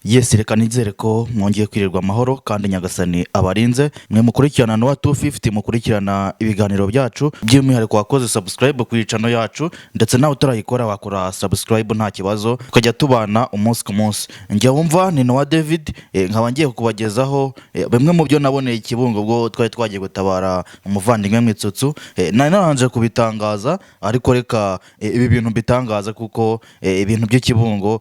Yes, reka nizere ko mwongeye kwirirwa amahoro kandi nyagasani abarinze mwe mukurikirana no 250 mukurikirana ibiganiro byacu by'umwihariko wakoze subscribe ku channel yacu ndetse nawe utarayikora wakora subscribe nta kibazo tukajya tubana umunsi ku munsi. Njye wumva ni Noah David nkaba ngiye kubagezaho bimwe mu byo naboneye ikibungo bwo twari twagiye gutabara umuvandimwe Mwitsutsu. Naranje kubitangaza ariko reka ibi bintu bitangaza kuko ibintu by'ikibungo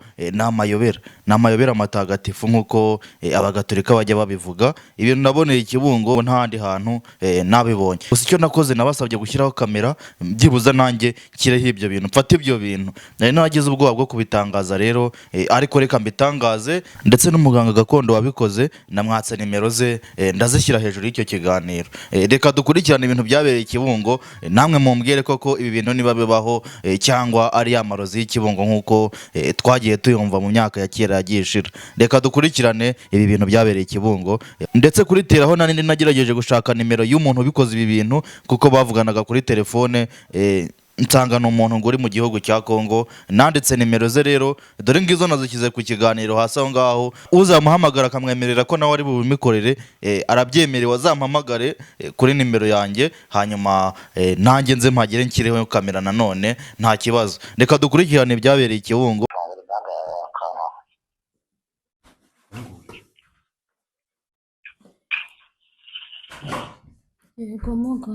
n'amayobera matagatifu nkuko abagatolika bajya babivuga. Ibintu naboneye ikibungo ntandi hantu nabibonye. Gusa icyo nakoze nabasabye gushyiraho kamera byibuza nanjye kireho ibyo bintu mfata ibyo bintu. Nari nagize ubwoba bwo kubitangaza rero ariko reka mbitangaze ndetse n'umuganga gakondo wabikoze namwatse nimero ze ndazishyira hejuru y'icyo kiganiro. Reka dukurikirane ibintu byabereye ikibungo namwe mumbwire koko ibi bintu niba bibaho cyangwa ari amarozi y'ikibungo nkuko twagiye tuyumva mu myaka ya kera yagishira. Reka dukurikirane ibi bintu byabereye ikibungo ndetse kuri teraho nani nagerageje gushaka nimero y'umuntu ubikoze ibi bintu kuko bavuganaga kuri telefone nsanga n'umuntu ngo uri mu gihugu cya Kongo. Nanditse nimero ze rero dore ngizo nazikize ku kiganiro hasi aho ngaho. Uzamuhamagara akamwemerera ko nawe ari bubimikorere arabyemerewe azampamagare kuri nimero yanjye hanyuma nanjye nze mpagire nkireho kamera nanone nta kibazo. Reka dukurikirane ibyabereye ikibungo. Yego muga.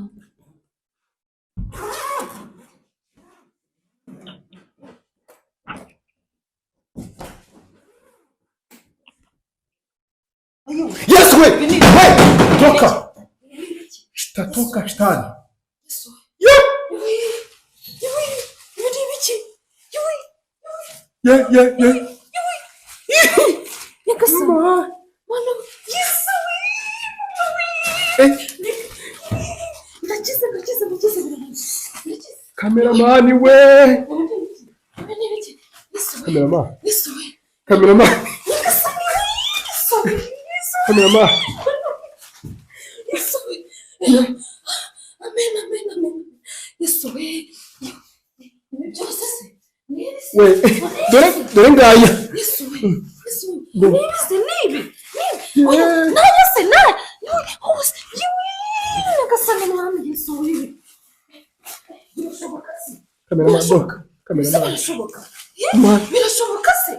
Yes, wait! Toka! Toka, shtani! Yeah. Cameraman, we! Cameraman. Amen. Wait, dore ngaya. Birashoboka se.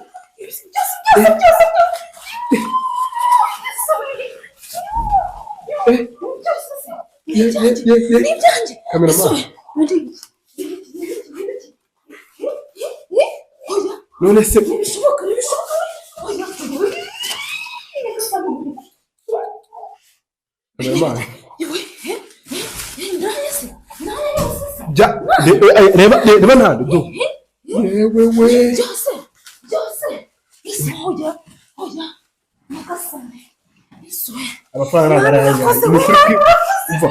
None se reba ntabwo do yewe amafaranga ntarayajya imishuri uva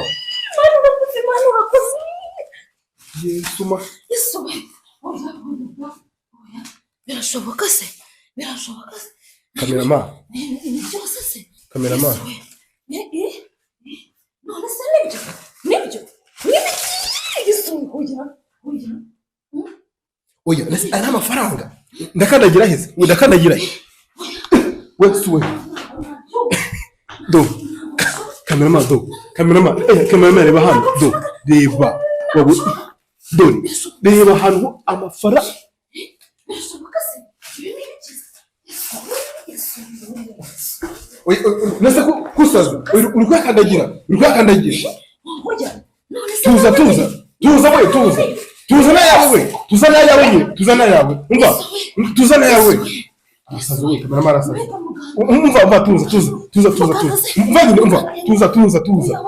yesuma birashoboka se kamerama none se nibyo oya ari amafaranga ndakandagira heze ndakandagira wese we do kamerama reba hano do reba wabu do reba hano amafaranga oya nese kusaza urukakandagira tuza na yawe umva tuza na yawe asaza we kamerama arasaza umva tuza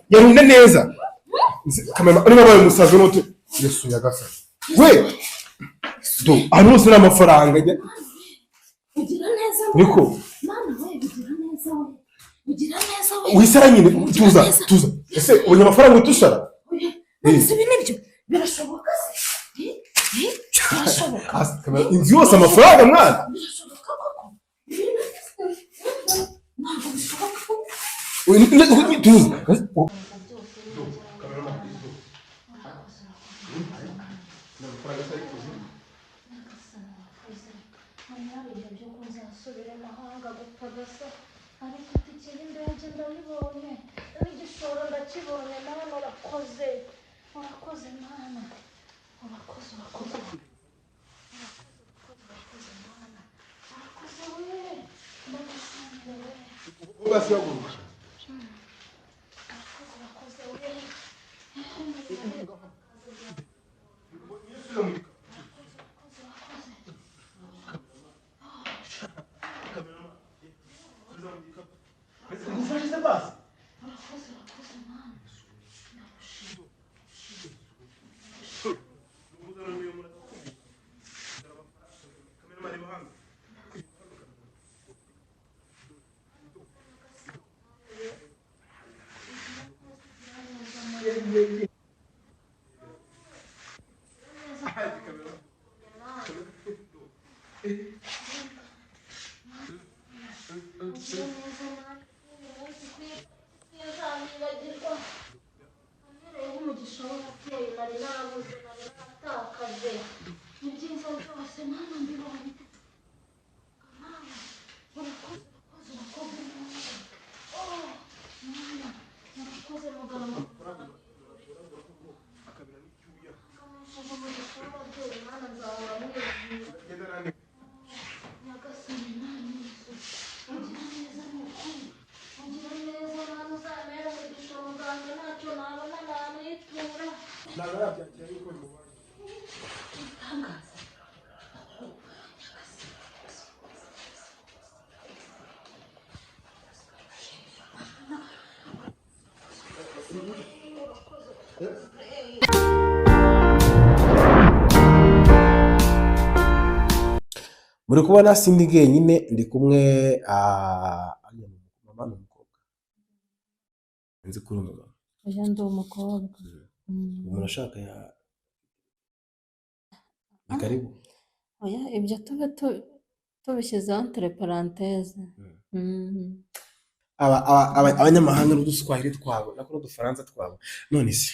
yarunde neza kamerama ari babaye umusaza n'ote Yesu yagasa we do arose n'amafaranga ugira neza niko mama we ugira neza wisara nyine tuza ese ubonye amafaranga utushara nese binibyo birashoboka se birashoboka inzi yose amafaranga mwana birashoboka koko tuza byo ko nzasubira amahanga gupagasa ariko itike y'indege ndayibonye n'igishoro ndakibonye nawe urakoze urakoze mana urakoze urakoze urakoze mana urakoze we ndagushimiye we Ugasi yaguruka. urakoze we Ngufashe se basi. urakoze mana umugisha w'ababyeyi nari narabuze nari naratakaje ibyiza byose mana mbibonye mana urakoze urakoze mana urakoze muganga akanishaje umugisha w'ababyeyi mana nzahora mwibwira nyagasani mana yesu ugira neza ni ukuri ugira neza mana uzamera umugisha muganga ntacyo nabona namwitura Nagabyakira yuko mubaye. itangaza Muri kubona sindi genyine ndi kumwe mama n'umukobwa. Nzi kuri umugabo. oya ndi umukobwa Umuntu ashaka ya ni karibu. oya ibyo tube tubishyizeho entre parenthèse Abanyamahanga n'uduswahili twabo nako n'udufaransa twabo none se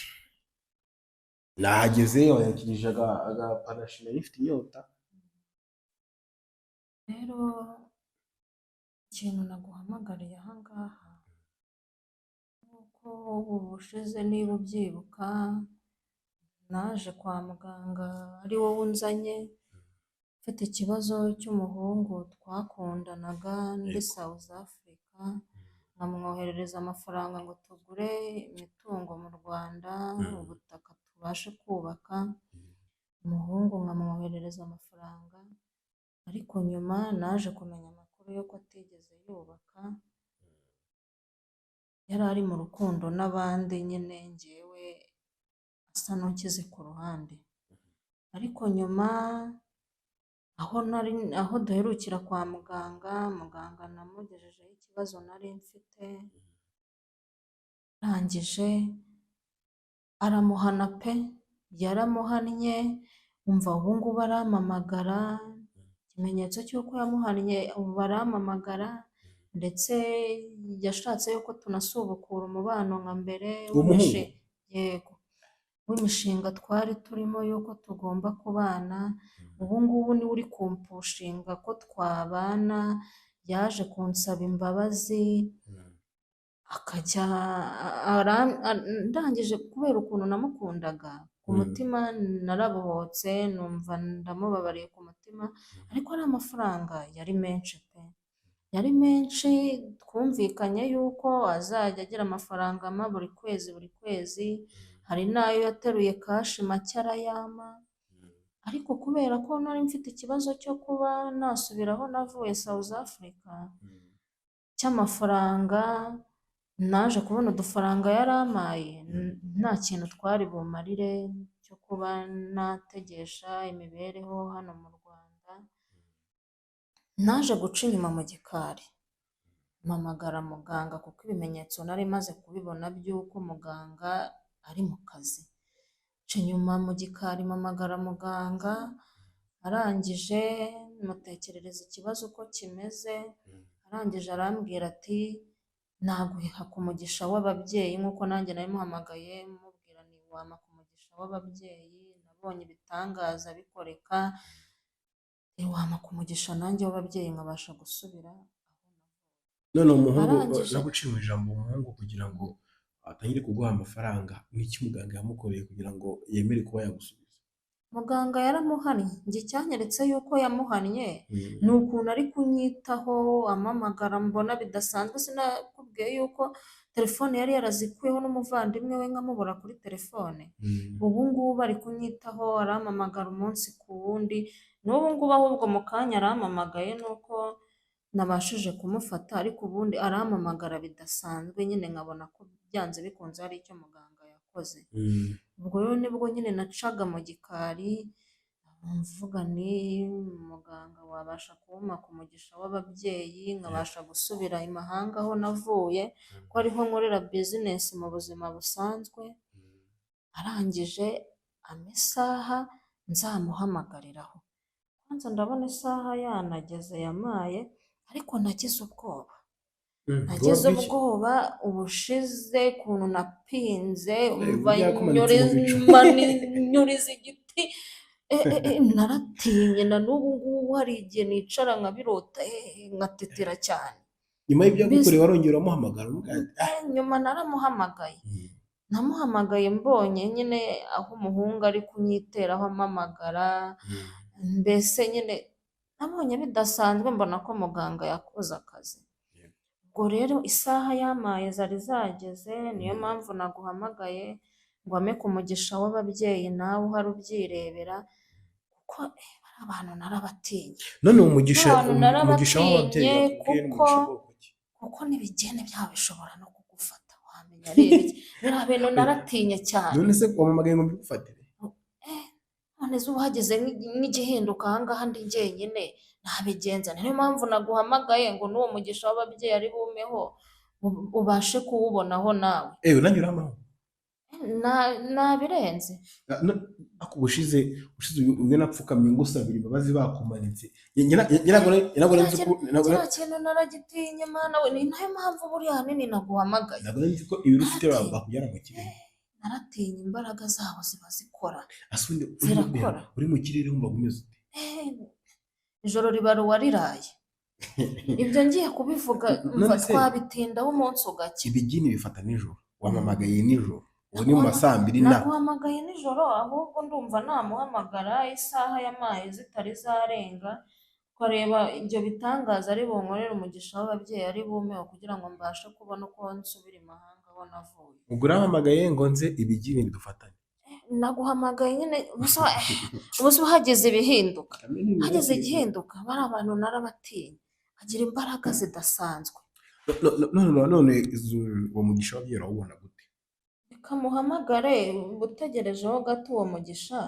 nahageze wayakirije agapanashi nari ifite inyota. rero ikintu naguhamagariye aha ngaha nk'uko ubushize niba ubyibuka naje kwa muganga ari wowe unzanye mfite ikibazo cy'umuhungu twakundanaga muri South Africa nkamwoherereza amafaranga ngo tugure imitungo mu Rwanda ubutaka tubashe kubaka umuhungu nkamwoherereza amafaranga ariko nyuma naje kumenya amakuru y'uko atigeze yubaka yari ari mu rukundo n'abandi nyine ngewe asa n'ukize ku ruhande ariko nyuma aho duherukira kwa muganga namugejejeho ikibazo nari mfite arangije aramuhana pe yaramuhannye umva ubu ngubu arampamagara ikimenyetso cy'uko yamuhannye ubu barampamagara ndetse yashatse yuko tunasubukura umubano nka mbere yego w'imishinga twari turimo yuko tugomba kubana ubu ngubu niwe uri kumpushinga ko twabana yaje kunsaba imbabazi akajya ndangije kubera ukuntu namukundaga ku mutima narabohotse numva ndamubabariye ku mutima ariko ari amafaranga yari menshi pe yari menshi twumvikanye yuko azajya agira amafaranga ama buri kwezi hari n'ayo yateruye kashi make arayama ariko kubera ko nari mfite ikibazo cyo kuba nasubira aho navuye South Africa cy'amafaranga naje kubona udufaranga yarampaye nta kintu twari bumarire cyo kuba nategesha imibereho hano mu Rwanda naje guca inyuma mu gikari mpamagara muganga kuko ibimenyetso nari maze kubibona by'uko muganga ari mu kazi nca inyuma mu gikari mpamagara muganga arangije mutekerereza ikibazo uko kimeze arangije arambwira ati naguha ku mugisha w'ababyeyi nk'uko nanjye nari muhamagaye mubwira ni wama ku mugisha w'ababyeyi nabonye ibitangaza bikoreka wampa umugisha nanjye w'ababyeyi nkabasha gusubira. none umuhungu arangije naguciye mu ijambo, umuhungu kugira ngo atangire kuguha amafaranga n'iki muganga yamukoreye kugira ngo yemere kuba yagusubiza? muganga yaramuhannye, njye icyanyeretse yuko yamuhannye ni ukuntu ari kunyitaho amamagara mbona bidasanzwe. Sinakubwiye yuko telefone yari yarazikuyeho n'umuvandimwe we nkamubura kuri telefone. ubu ngubu ari kunyitaho arampamagara umunsi ku wundi, n'ubu ngubu ahubwo mu kanya arampamagaye nuko nabashije kumufata, ariko ubundi arampamagara bidasanzwe nyine nkabona ko byanze bikunze hari icyo muganga yakoze. ubwo rero nibwo nyine nacaga mu gikari mvuga ni muganga wabasha kumpa umugisha w'ababyeyi nkabasha gusubira i mahanga aho navuye, ko ariho nkorera bizinesi mu buzima busanzwe. arangije amasaha nzamuhamagariraho, kwanza ndabona isaha yanageze yamaye, ariko nagize ubwoba. nagize ubwoba ubushize ukuntu napinze nyuriza igiti. naratinye na n'ubu ngubu hari igihe nicara nkabirota nkatetera cyane. nyuma y'ibyo yagukoreye warongera uramuhamagara? nyuma naramuhamagaye, namuhamagaye mbonye nyine aho umuhungu ari kunyiteraho amamagara, mbese nyine nabonye bidasanzwe, mbona ko muganga yakoze akazi. ubwo rero isaha yamaye zari zageze, niyo mpamvu naguhamagaye ngo ampe umugisha w'ababyeyi nawe uhari ubyirebera, kuko abantu narabatinye. none umugisha w'ababyeyi kuko n'ibigeni byabo bishobora no kugufata, wamenya rero biriya bintu naratinye cyane. none se wamamagaye ngo mbigufatire? none zo uhageze n'igihinduka ahangaha ndi jyenyine nabigenza. niyo mpamvu naguhamagaye ngo n'uwo mugisha w'ababyeyi ari bumeho ubashe kuwubonaho nawe. nanjye uramaho nabirenze. ako ubushize ubwo napfukamye ngusabira imbabazi bakumanitse, kiriya kintu naragitinye mana we, ni nayo mpamvu buriya hanini naguhamagaye. ntabwo nzi ko ibiro ufite bakujyana mu kirere. naratinye, imbaraga zabo ziba zikora, zirakora. uri mu kirere wumva umeze ute? ijoro riba ruwariraye. ibyo ngiye kubivuga twabitindaho umunsi ugacya. ibigini bifata nijoro, wamamagaye nijoro, ubu ni mu masaa 2 na naguhamagaye nijoro, ahubwo ndumva namuhamagara isaha yamaye zitari zarenga, ukareba ibyo bitangaza ari bunkorere umugisha w'ababyeyi ari bumeho, kugira ngo mbashe kubona uko nsubira i mahanga aho navuye. ubwo urahamagaye ngo nze ibigini bidufatanye? naguhamagaye nyine ubusa uhageze ibihinduka, hageze igihinduka, bari abantu narabatinye, agira imbaraga zidasanzwe. none uwo mugisha w'ababyeyi urawubona gute? kamuhamagare utegerejeho gato uwo mugisha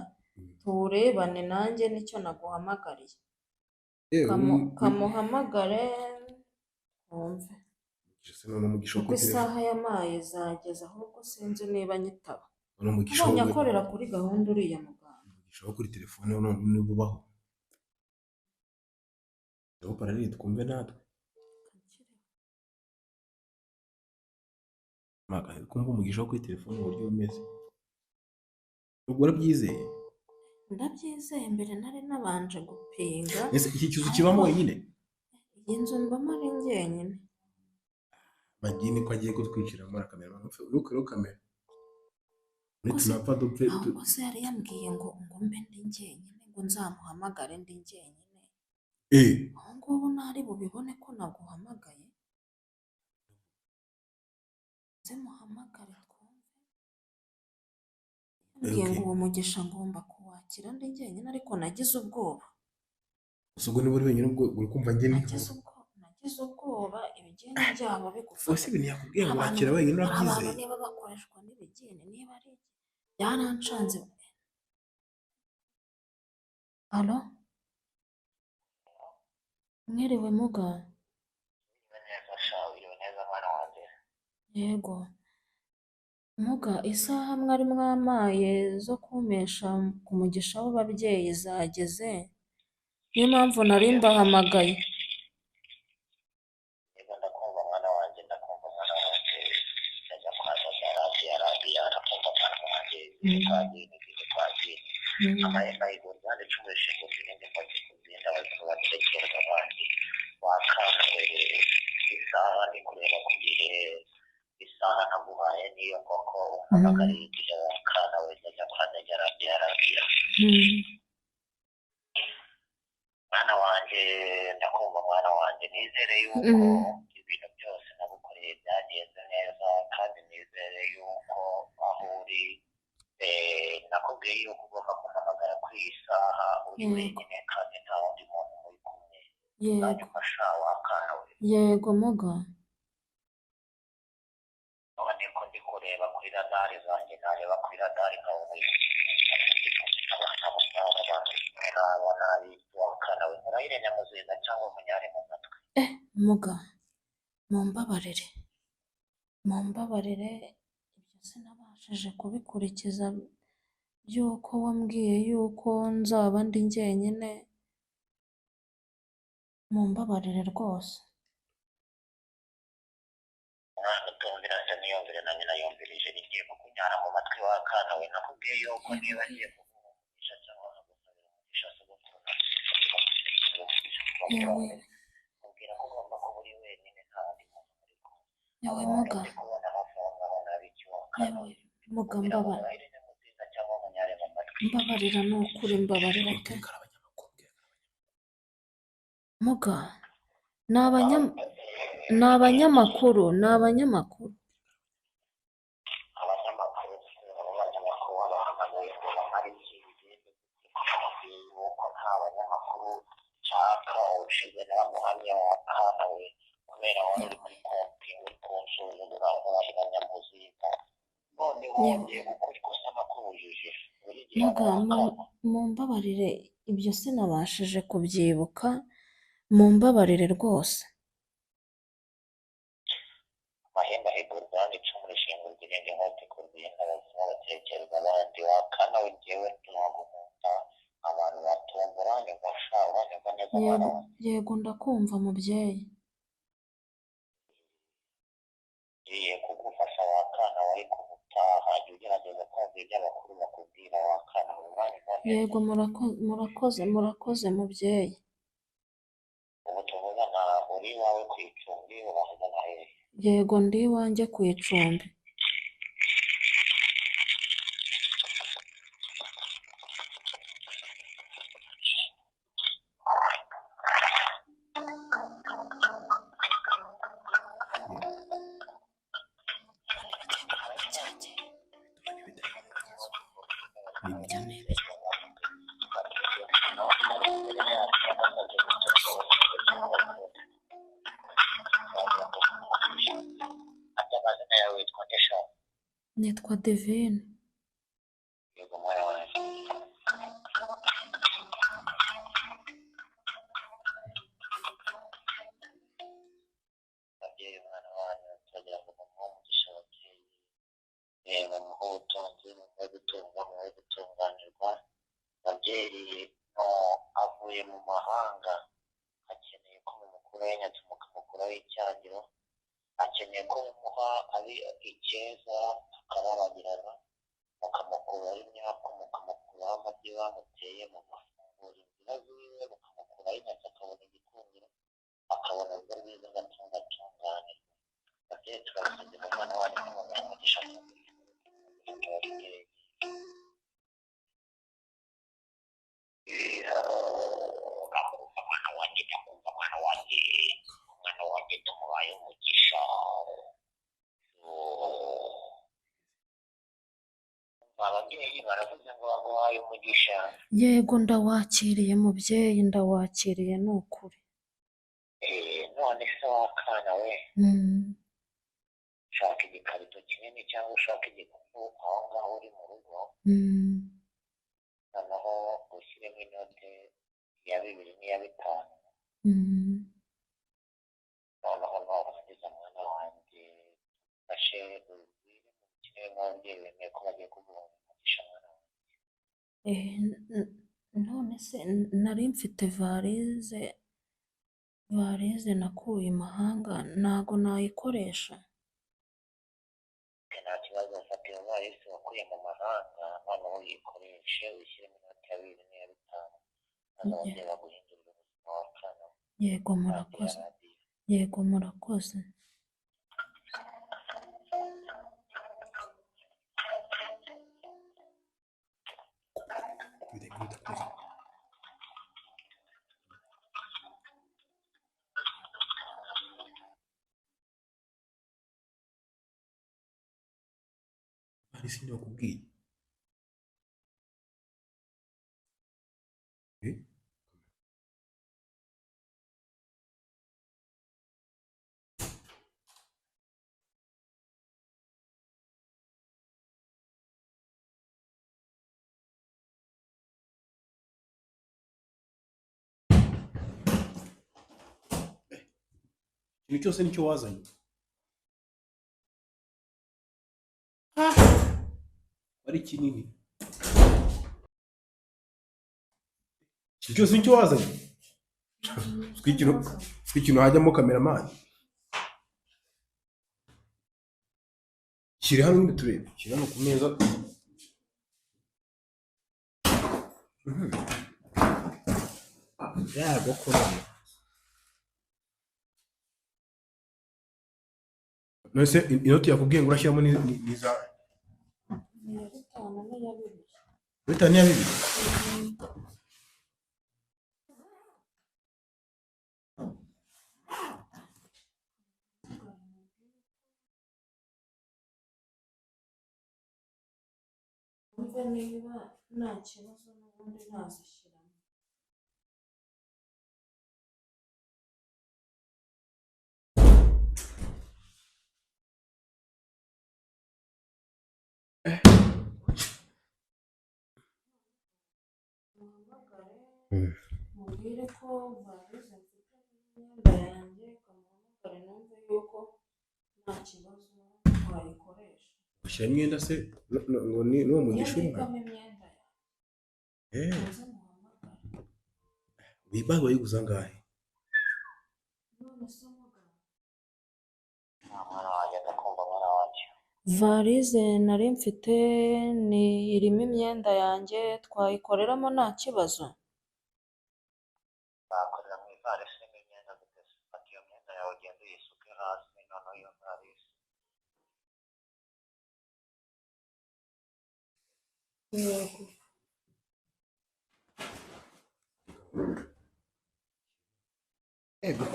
tuwurebane, nanjye nicyo naguhamagariye. kamuhamagare wumve, kuko isaha yamaye zageze, ahubwo sinzi niba nyitaba. ubonye akorera kuri gahunda uriya muganga. umugisha wo kuri telefone niba ubaho, aho parari twumve natwe kumva umugisha wo kuri telefone uburyo bumeze. ubwo urabyizeye? ndabyizeye, mbere nari nabanje gupinga. iki kizu kibamo wenyine? iyi nzu mbamo ari njyenyine. bagini ko agiye kutwiciramo kamera, ntukureho kamera tunapfa dupfe. ahubwo se yari yambwiye ngo mbe ndi njyenyine, ngo nzamuhamagare ndi njyenyine. aho ngubu ntari bubibone ko naguhamagaye, nze muhamagare twumve. yambwiye ngo uwo mugisha ngomba kuwakira ndi njyenyine, ariko nagize ubwoba. ubwo niba uri wenyine uri kumva njye nagize ubwoba, ibigeni byabo bigufata. ese ibintu yakubwiye ngo wakira wenyine urabyizeye? abantu niba bakoreshwa n'ibigeni, niba ari byarancanze. alo, mwiriwe muga? yego muga, isaha mwari mwamaye zo kumpesha ku mugisha w'ababyeyi zageze, niyo mpamvu nari mbahamagaye. batekereza abandi wakanguye isaha ni kureba ku gihe isaha naguhaye niyo koko uhamagariye igihe wakana wese kwandagera byarabira mwana wanjye ndakumva mwana wanjye nizere yuko ibintu byose nagukoreye byagenze neza kandi nizere yuko aho uri nakubwiye yuko ugomba kumpamagara ku isaha uri wenyine kandi nta wundi muntu muri kumwe nzagufasha wakana we yego muga none ko ndi kureba kuri radari zanjye nareba kuri radari nkabona nabi wakana we murayire nyamuzinda cyangwa umunyare mu matwi muga mumbabarire ibyo sinabashije kubikurikiza by'uko wambwiye yuko nzaba ndi njyenyine mumbabarire rwose utumvira se niyumvire na nyina yumvirije igiye kukunyara mu matwi wakana we nakubwiye yuko niba agiye kuguha umugisha cyangwa akagusabira umugisha se gukunda mubwira ko ugomba kuba uri wenyine nta wundi muntu muri kumwe yewe muga kubona amafaranga abona biki wakana we muga murayire nyamuzinda cyangwa umunyare mu matwi mbabarira ni ukuri mbabarira pe muga ni abanyamakuru abanyamakuru bahamagaye ngo bamare ikindi yuko nta banyamakuru nshaka ushize n'abamuhamya wakana we kubera wari uri muri konti uri kunsuzugura umwanya nyamuzinda none wongeye gukora ikosa nakubujije buri gihe muga mumbabarire ibyo sinabashije kubyibuka mumbabarire rwose amahembe ahigura urwanda icumu rishinga urwirenge nk'uti ku rwinda abazima batekereza abandi wakana we jyewe ntibagukunda abantu batumbura nyumvasha uranyumva neza mwana wanjye yego ndakumva mubyeyi ngiye kugufasha wakana we ariko ubutaha jya ugerageza kumva ibyo abakuru bakubwira wakana we uranyumva neza yego murakoze mubyeyi ubu tuvugana uri iwawe ku icumbi urahagana hehe yego ndi iwanjye ku icumbi nitwa Divine yego mwana wanjye ababyeyi mwana wanyu turagira ngo mumuhe umugisha ababyeyi mumuhe ubutunzi mumuhe gutunga mumuhe gutunganirwa ababyeyi avuye mu mahanga akeneye ko mumukuraho inyatsi mukamukuraho icyangiro akeneye ko mumuha ari icyeza akarabagirana mukamukuraho imyaka mukamukuraho amagi bamuteye mu mafunguro inzira ziwe mukamukuraho inyatsi akabona igikundiro akabona urwo rwiza agatungane ababyeyi turabasabye mu mwana wanyu n'umwana umugisha umwana wanjye tumuhaye umugisha ababyeyi baravuze ngo baguhaye umugisha yego ndawakiriye mubyeyi ndawakiriye ni ukuri none se wakana we ushaka igikarito kinini cyangwa ushaka igikuku aho ngaho uri mu rugo noneho ushyiremo inote ya 2 n'iya 5 noneho nurangiza mwana wanjye ufashe ubwire mu kirere n'ababyeyi bemeye ko bagiye kuguha umugisha mwana wanjye none se nari mfite varize nakuye i mahanga ntago nayikoresha nta kibazo ufata iyo varisi wakuye mu mahanga noneho uyikoreshe ushyiremo inoti ya 2 n'iya 5 maze ababyeyi baguhindurira Yego murakoze. Yego murakoze. Ari sinakubwiye. Ikintu cyose nicyo wazanye. Ari kinini. Ikintu cyose nicyo wazanye. Ikintu hajyamo kameramani. Kiri hano ndi turebe. Kiri hano ku meza. Yago korana. Nose inoti yakubwiye ngo urashyiramo ni za bitanu ya bibiri. Umva niba nta kibazo n'ubundi ntazishyiramo. Mubwire ko barize mfite imyenda yanjye, kamuhamagare numve yuko nta kibazo twayikoresha. Ushyira imyenda se ngo ni uwo mugisha umwe. Imyenda yanjye. Bibaye wayiguza ngahe? None se mugabo. mwana wanjye ndakumva mwana wanjye. Varize nari mfite ni irimo imyenda yanjye, twayikoreramo nta kibazo. Bakorera mu ivarisi n'imyenda guteze. Fata iyo myenda yawe ugende uyisuke hasi noneho iyo varisi. Yego.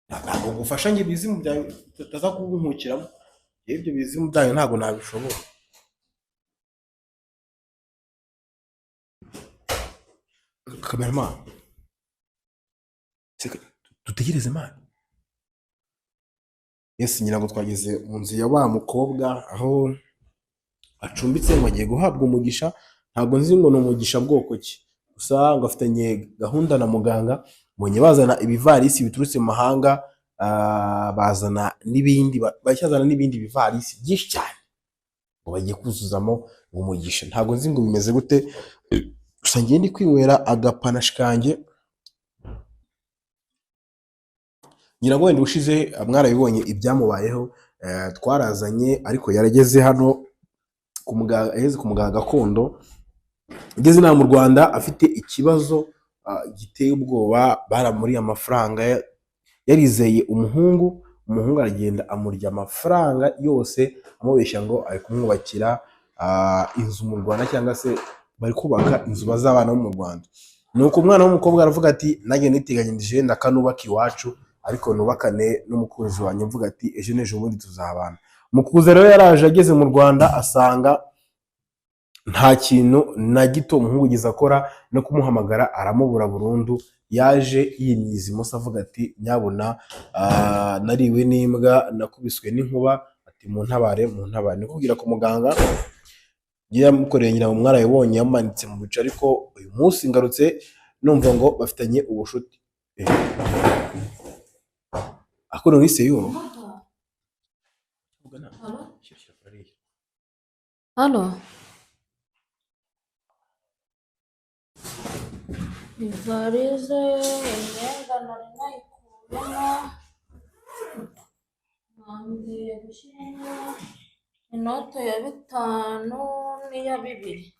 Ntabwo gufasha nge bizimu byawe utaza kubunkukiramo. Ibyo bizimu byawe ntabwo nabishobora. Cameraman. Dutegereze man. Yes, nyina ngo twageze mu nzu ya wa mukobwa aho acumbitse ngo agiye guhabwa umugisha. Ntabwo nzi ngo ni umugisha bwoko ki. Gusa ngo afitanye gahunda na muganga. Mbonye bazana ibivarisi biturutse mu mahanga, bazana n'ibindi bashyazana n'ibindi bivarisi byinshi cyane ngo bagiye kuzuzamo umugisha. Ntabwo nzi ngo bimeze gute, gusa ngiye ndi kwinywera agapanashi kanjye. Nyirago wenda ushize mwarabibonye ibyamubayeho, twarazanye ariko yarageze hano ku muganga gakondo. Ageze inaha mu Rwanda afite ikibazo giteye ubwoba, baramuriye amafaranga. Yarizeye umuhungu aragenda amurya amafaranga yose, amubeshya ngo ari kumwubakira inzu mu Rwanda, cyangwa se bari kubaka inzu bazabana mu Rwanda. Nuko umwana w'umukobwa aravuga ati nanjye niteganyirije ndakanubaka iwacu, ariko nubakane n'umukunzi wanjye, mvuga ati ejo n'ejo bundi tuzabana. Mukuze rero yaraje ageze mu Rwanda asanga nta kintu na gito umuhungu ugize akora, no kumuhamagara aramubura burundu. Yaje yimyiza imoso avuga ati nyabuna nariwe n'imbwa, nakubiswe n'inkuba, ati muntabare. Ni kubwira ku muganga yamukoreye nyina umwara yabonye yamanitse mu bice, ariko uyu munsi ngarutse numva ngo bafitanye ubushuti. Akora nise yuno. Halo. Ivarize imyenda nari nayikuyemo, ngiye gushyiramo inote ya 5 n'iya 2.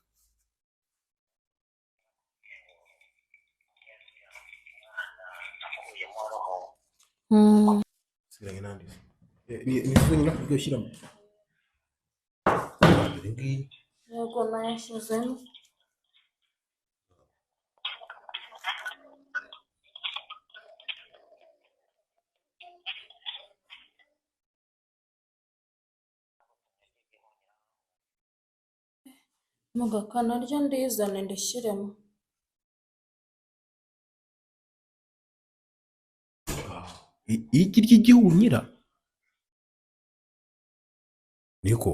Mm. Usigaranye n'andi. Ni zo nyine kurya ushyiramo. Iyi ngiyi. Yego nayashyizemo. Mugakana ryo ndizane ndishyiremo. Igi ry'igihunyira. Niko.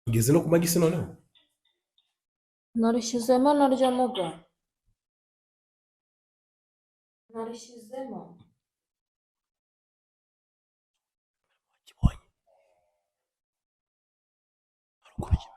Ugeze no ku magi se noneho? Narishyizemo naryo muga. Narishyizemo. Kibonye. Harukurya.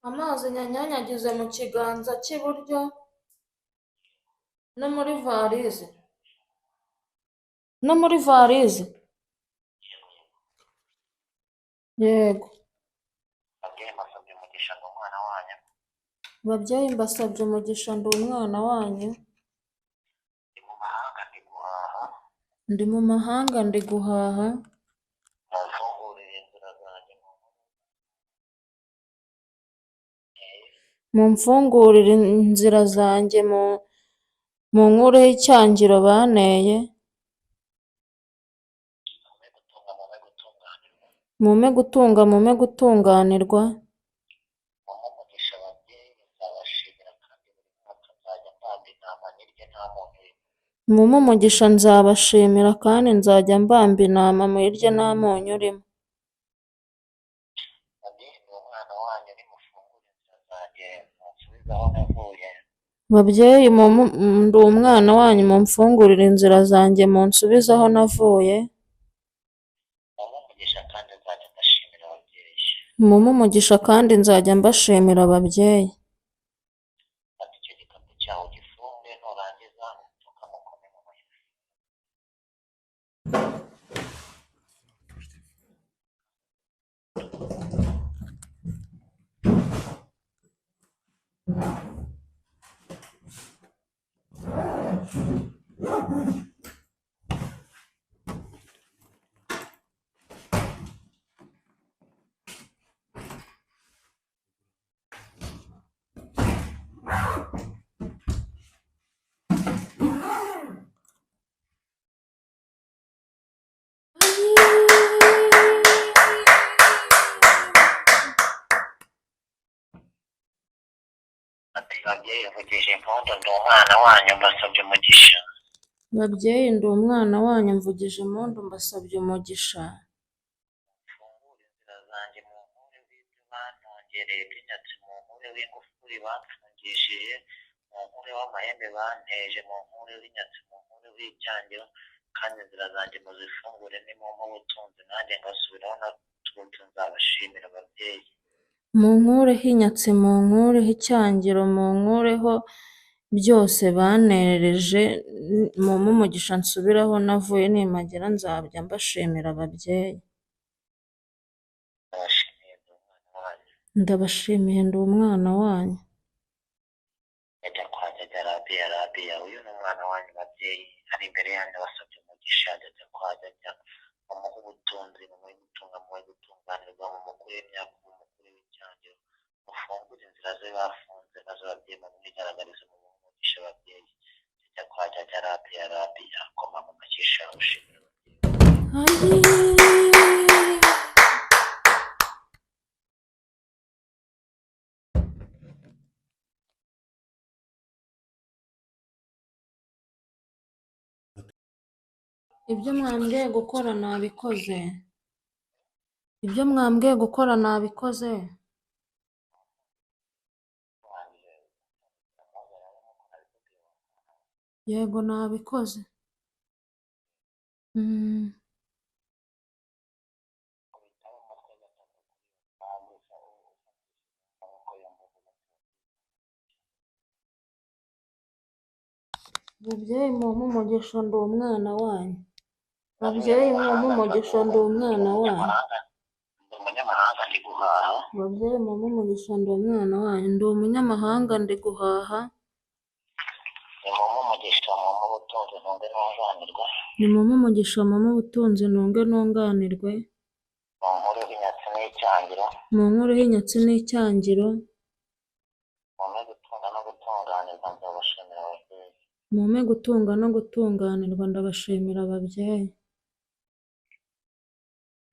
Amazi nyanyanyagize mu kiganza cy'iburyo no muri varize. No muri varize. Yego. ababyeyi mbasabye umugisha ngo umwana wanyu Babyeyi mbasabye umugisha ndi umwana wanyu. ndi mu mahanga ndi guhaha Ndi mu mahanga ndi guhaha. mumfungurire inzira zanjye Mumfungurire inzira zanjye mu nkureho icyangiro banteye. mume gutunga mume gutunganirwa Mume gutunga mume gutunganirwa. mume umugisha ababyeyi nzabashimira kandi buri mwaka nzajya mpamba intama nirye nta muntu urimo Mume umugisha nzabashimira kandi nzajya mbamba intama muyirye nta munyu urimo. babyeyi ndi umwana wanyu nimufungure inzira zanjye munsubize aho navuye Babyeyi ndi umwana wanyu mumfungurire inzira zanjye munsubize aho navuye. mume umugisha kandi nzajya ndashimira ababyeyi Mume umugisha kandi nzajya mbashimira ababyeyi. fata icyo gikapu cyawe ugifunge nurangiza ukamukome mu mashyi ati babyeyi mvugije impundu ndi umwana wanyu mbasabye umugisha Babyeyi ndi umwana wanyu mvugije impundu mbasabye umugisha. mfungure inzira zanjye mu nkure w'ibyo bantongereye binyatse mu nkure w'ingufuri bamfungishije mu nkure w'amahembe banteje mu nkure w'inyatsi mu nkure w'icyangiro kandi inzira zanjye muzifungure nimumpe ubutunzi nanjye ngasubiraho naturutse nzabashimira ababyeyi Mu nkureho inyatsi mu nkureho icyangiro mu nkureho byose banereje. Mume umugisha nsubiraho navuye nimagera nzajya mbashimira ababyeyi. ndabashimiye ndi umwana wanyu Ndabashimiye ndi umwana wanyu. ajya kwa jajya rabiya uyu ni umwana wanyu babyeyi ari imbere yanyu basabye umugisha ajya kwa jajya mumuhe ubutunzi mumuhe gutunga mumuhe gutunganirwa mumukure imyaka mumukure w'icyangiro mufungure inzira ze bafunze maze ababyeyi mumwigaragarize mumuhe umugisha ababyeyi ajya kwa jajya rabiya koma mu makisha ushimira Ibyo mwambwiye gukora nabikoze. Ibyo mwambwiye gukora nabikoze. Yego nabikoze. babyeyi mumpe umugisha ndi umwana wanyu, babyeyi mumpe umugisha ndi umwana wanyu, ndi umunyamahanga ndi guhaha. babyeyi mumpe umugisha ndi umwana wanyu, ndi umunyamahanga ndi guhaha, nimumpe umugisha mumpe ubutunzi ntunge ntunganirwe, nimumpe umugisha mumpe ubutunzi ntunge ntunganirwe, mu nkuru y'inyatsi n'icyangiro, mu nkuru y'inyatsi n'icyangiro, mumpe gutunga no gutunganirwa nzabashimira ababyeyi. mumpe gutunga no gutunganirwa ndabashimira ababyeyi.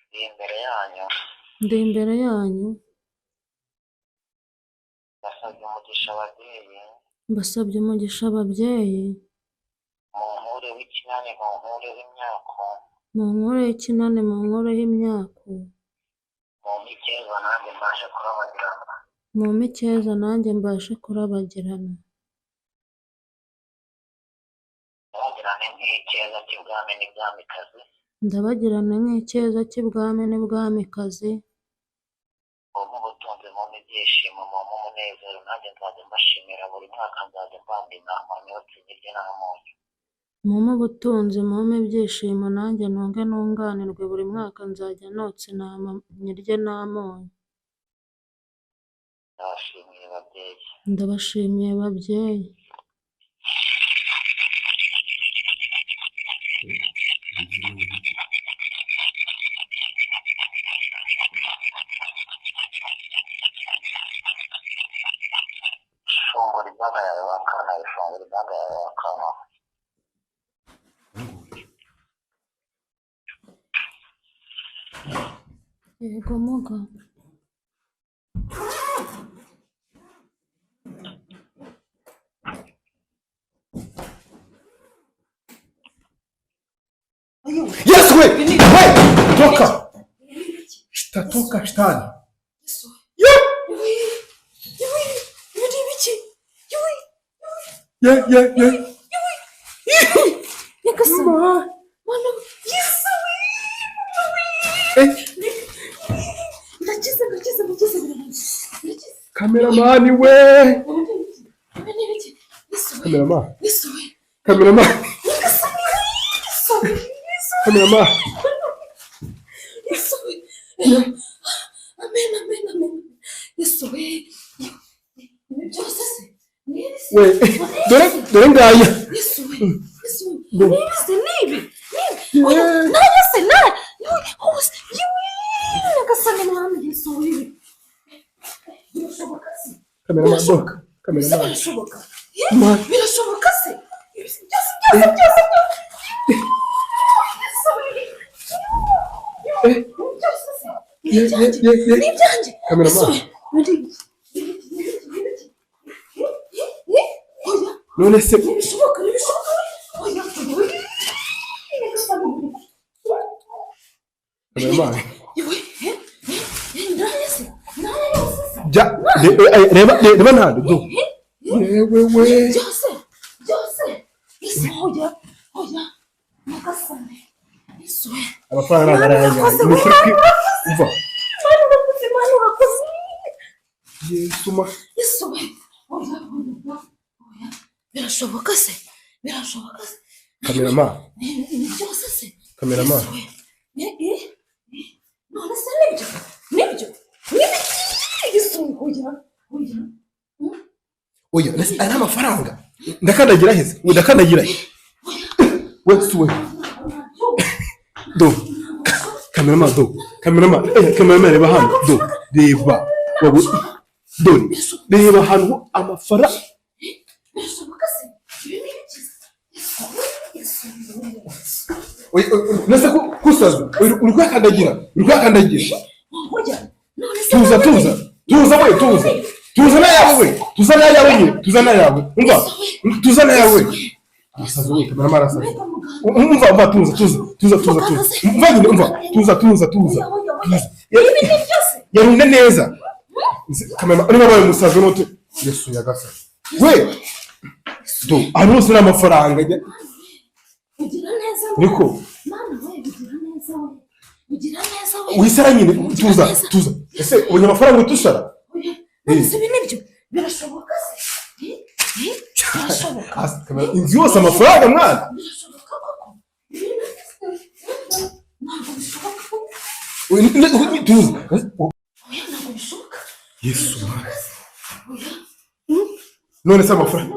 Ndi imbere yanyu Ndi imbere yanyu ndasabye umugisha ababyeyi, mbasabye umugisha ababyeyi, mu nkuru w'ikinani mu nkuru w'imyaka, mu nkuru y'ikinani mu nkuru y'imyaka, mumpe icyeza nanjye mbashe kurabagirana, mumpe icyeza nanjye mbashe kurabagirana, ndabagirane nk'icyeza cy'ubwami n'ibwamikazi, ndabagirana nk'icyeza cy'ibwami n'ibwamikazi, mumpe ubutunzi mumpe ibyishimo mumpe umunezero nanjye nzajya mbashimira buri mwaka nzajya mbamba inama nyotse nyirye n'amunyu. mumpe ubutunzi mumpe ibyishimo nanjye ntunge ntunganirwe buri mwaka nzajya notsa intama nyirye n'amunyu. Ndabashimiye babyeyi. Ndabashimiye babyeyi. Ifunguro imbaga yawe wakana, ifunguro imbaga yawe wakana. Yego muga. Yesu we! Toka! Toka shetani. Kameramani we! Kameramani. Kameramani. Kameramani. We, dore ngaya. Kameramani boka. Kameramani. Birashoboka se? Nibyanjye. Kameramani. None se Bishoboka. Kameramani. Reba ntado do. Yewe we. Byose. Hoya. Nagasane. Iswe. Amafaranga narayaje. Umva. Manu urakoze. Yesu ma. Iswe. Hoya. Birashoboka se? Kameramani. Byose se? Kameramani. None se nibyo? Iswe. Hoya. Oya, ari amafaranga. Ndakandagira heze. Ndakandagira. Wewe. Do. Kameramani do. Kameramani reba hano. Do. Reba. Wabu. Do. Reba hano amafaranga. Birashoboka se? Oya, nase kusaza. Urwakandagira. Hoya. None se Tuza na yawe. Umva. Tuza na yawe. Asaza we, kameramani asaza. Umva tuza. Umva. Tuza. Yarunde neza. Kameramani niba baye musaza note. Yesu yagasa. We. Do, arose n'amafaranga. Ugira neza. Niko. Mana we ugira neza we. Wisara nyine tuza. Ese ubonye amafaranga utusara? None se nibyo? Birashoboka se? inzu yose amafaranga mwana. Tuza. Yesu. None se amafaranga.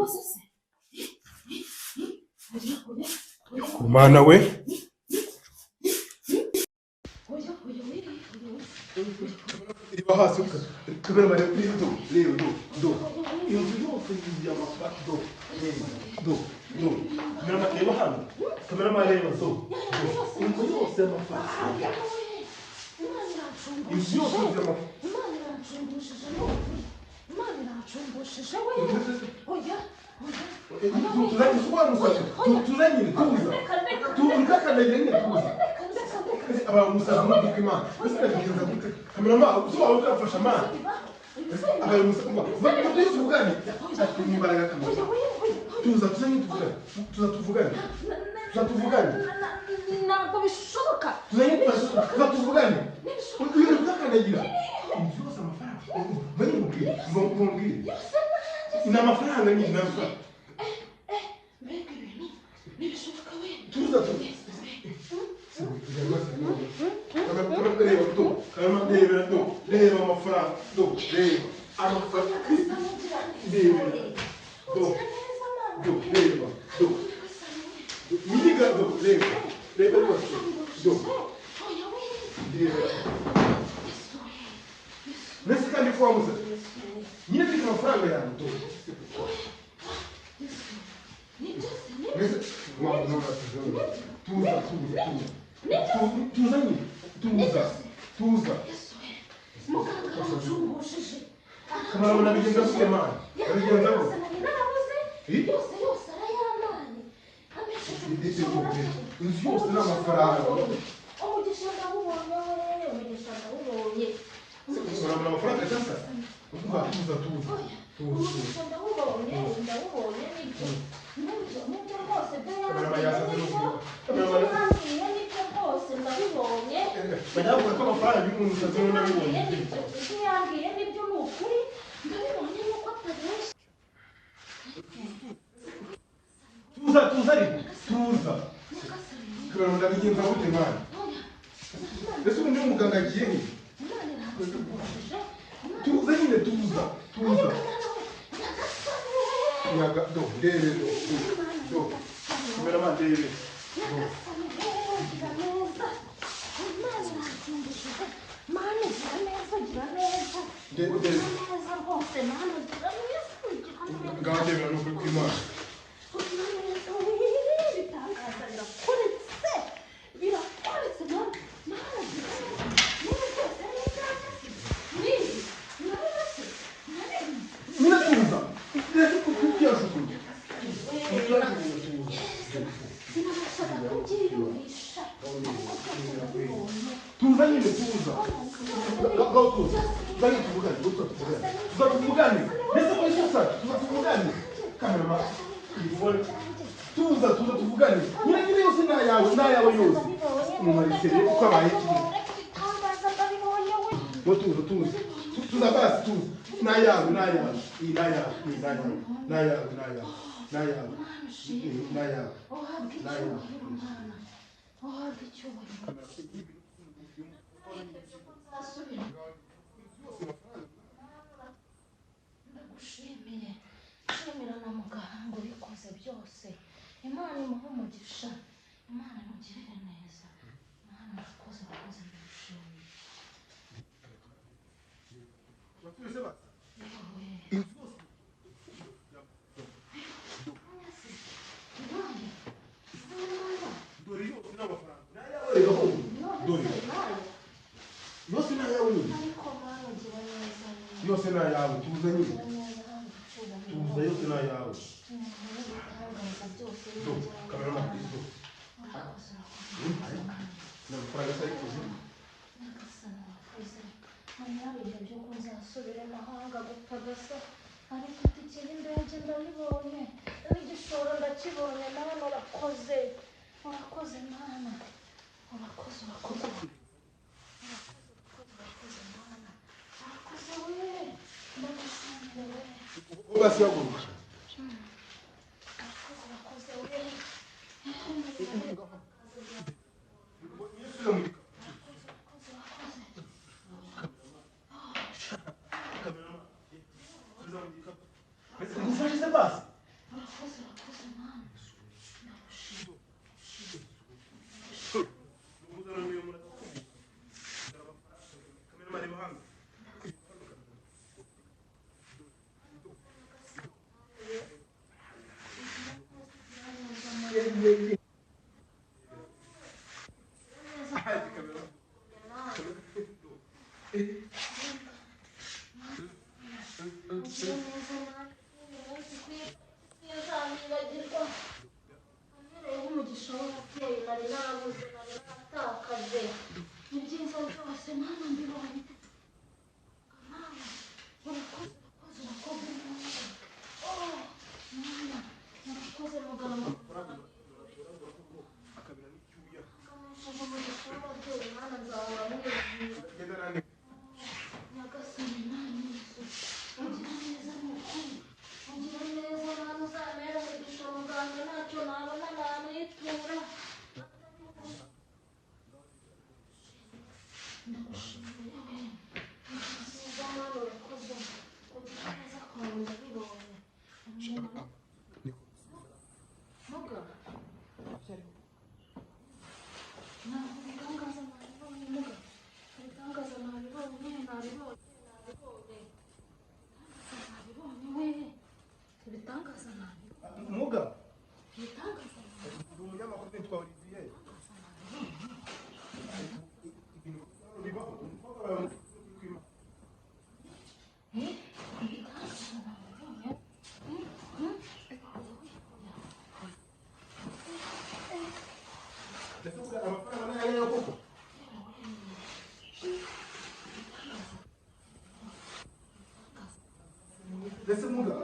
Kumana we. Iba hasi kamera mare leo do inzu yose ya mafaranga do kamera mare do inzu yose ya mafaranga inzu yose ya mafaranga ugire neza nanjye umunsi ntazanibagirwa amereyeho umugisha w'ababyeyi nari narabuze nari naratakaje ibyiza byose mana mbibonye mana urakoze urakoze urakoze oh mana urakoze muganga akamenyesheje umugisha w'ababyeyi mana nzahora mwizihira nyagasani mana yesu ugira neza ni ukuri ugira neza mana uzamera umugisha muganga ntacyo nabona namwitura ndagushimiye we neza mana urakoze ugira neza kwawe ndabibonye muga ntabwo ibitangaza nabibonye muga ibitangaza nabibonye we ibitangaza nabibonye muga ibitangaza ndi umunyamakuru witwa Olivier bibaho ndetse muga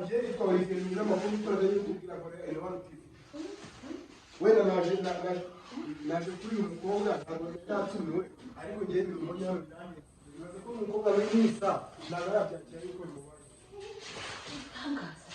njye yitwa Olivier umunyamakuru witwa kubwira ngo Elwan TV wenda naje kuri uyu mukobwa ntabwo yatumiwe ariko njye ndi umunyamakuru nanjye bibaza ko umukobwa we n'isa ntabwo arabyakira yuko bimubaye ibitangaza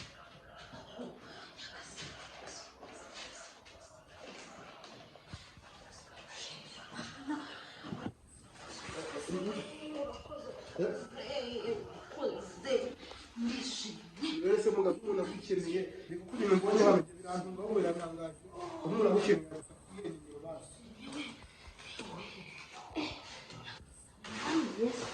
wese muga umuntu agukeneye ni kuko ibintu mbonye hano birantunga wowe biratangaje umuntu agukeneye Yesu